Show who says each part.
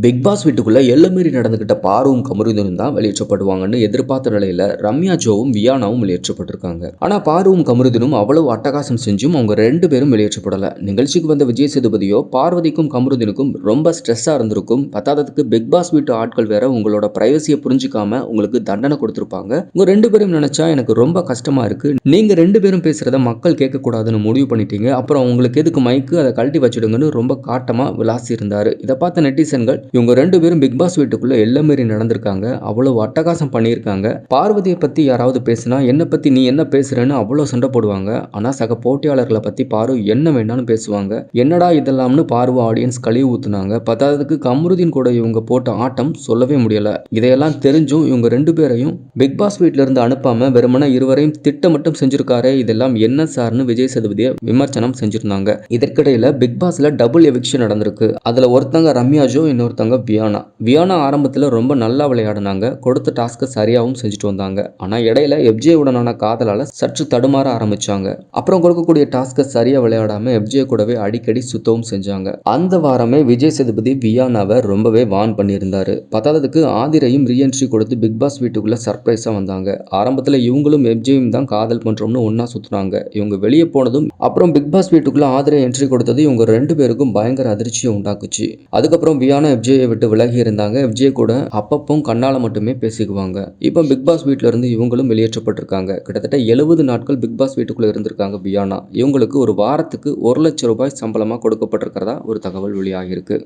Speaker 1: Big pass வீட்டுக்குள்ள எல்லை மீறி நடந்துகிட்ட பாருவும் கமருதீனும் தான் வெளியேற்றப்படுவாங்கன்னு எதிர்பார்த்த நிலையில ரம்யா ஜோவும் வியானாவும் வெளியேற்றப்பட்டிருக்காங்க. ஆனா பாருவும் கமருதீனும் அவ்வளவு அட்டகாசம் செஞ்சும் அவங்க 2 பேரும் வெளியேற்றப்படல. நிகழ்ச்சிக்கு வந்த விஜய் சேதுபதியோ பார்வதிக்கும் கமருதீனுக்கும் ரொம்ப ஸ்ட்ரெஸ்ஸா இருந்திருக்கும். பத்தாததுக்கு பிக் பாஸ் வீட்டு ஆட்கள் வேற உங்களோட பிரைவசியை புரிஞ்சுக்காம உங்களுக்கு தண்டனை கொடுத்திருப்பாங்க. உங்க 2 பேரும் நினைச்சா எனக்கு ரொம்ப கஷ்டமா இருக்கு. நீங்க 2 பேரும் பேசுறத மக்கள் கேட்க கூடாதுன்னு முடிவு பண்ணிட்டீங்க. அப்புறம் உங்களுக்கு எதுக்கு மைக்கு, அதை கழட்டி வச்சிடுங்கன்னு ரொம்ப காட்டமா விளாசி இருந்தாரு. இதை பார்த்த நெட்டிசன்கள் இவங்க 2 பேரும் பிக் பாஸ் வீட்டுக்குள்ள எல்லை மீறி நடந்திருக்காங்க, அவ்வளவு அட்டகாசம் பண்ணியிருக்காங்க. பார்வதியை பத்தி யாராவது பேசினா என்ன பத்தி நீ என்ன பேசுறேன்னு அவ்வளவு சண்டை போடுவாங்க. ஆனா சக போட்டியாளர்களை பத்தி பாரு என்ன வேணாலும் பேசுவாங்க. என்னடா இதெல்லாம்னு பார்வ ஆடியன்ஸ் கழுவி ஊத்துனாங்க. பத்தாததுக்கு கமருதீன் கூட இவங்க போட்ட ஆட்டம் சொல்லவே முடியல. இதையெல்லாம் தெரிஞ்சும் இவங்க 2 பேரையும் பிக் பாஸ் வீட்ல இருந்து அனுப்பாம வெறுமனே இருவரையும் திட்டம் மட்டும் செஞ்சிருக்காரு. இதெல்லாம் என்ன சார்னு விஜய் சேதுபதியை விமர்சனம் செஞ்சிருந்தாங்க. இதற்கிடையில பிக் பாஸ்ல டபுள் எவிக்ஷன் நடந்திருக்கு. அதுல ஒருத்தங்க ரம்யா ஜோ, இன்னொருத்தங்க வியானா ஆரம்பத்தில் ரொம்ப நல்லா விளையாடினாங்க. கொடுத்த டாஸ்க்கை சரியாகவும் செஞ்சுட்டு வந்தாங்க. ஆனால் இடையில எஃப்ஜே உடனான காதலால் சற்று தடுமாற ஆரம்பிச்சாங்க. அப்புறம் கொடுக்கக்கூடிய டாஸ்க்கை சரியாக விளையாடாம எஃப்ஜே கூடவே அடிக்கடி சுத்தவும் செஞ்சாங்க. அந்த வாரமே விஜய் சேதுபதி வியானாவை ரொம்பவே வார்ன் பண்ணியிருந்தாரு. பத்தாததுக்கு ஆதிரையும் ரீஎன்ட்ரி கொடுத்து பிக் பாஸ் வீட்டுக்குள்ள சர்ப்ரைஸாக வந்தாங்க. ஆரம்பத்தில் இவங்களும் எஃப்ஜேயும் தான் காதல் பண்றோம்னு ஒன்னா சுத்துனாங்க. இவங்க வெளியே போனதும் அப்புறம் பிக் பாஸ் வீட்டுக்குள்ள ஆதிரை என்ட்ரி கொடுத்தது இவங்க 2 பேருக்கும் பயங்கர அதிர்ச்சியை உண்டாக்குச்சு. அதுக்கப்புறம் வியானா எஃப்ஜேயை விட்டு விலகி இருந்தாங்க. எஃப்ஜே கூட அப்பப்பவும் கண்ணால மட்டுமே பேசிக்குவாங்க. இப்போ பிக் பாஸ் வீட்ல இருந்து இவங்களும் வெளியேற்றப்பட்டிருக்காங்க. கிட்டத்தட்ட 70 நாட்கள் பிக் பாஸ் வீட்டுக்குள்ள இருந்திருக்காங்க வியானா. இவங்களுக்கு ஒரு வாரத்துக்கு 1 லட்சம் ரூபாய் சம்பளமா கொடுக்கப்பட்டிருக்கிறதா ஒரு தகவல் வெளியாகிருக்கு.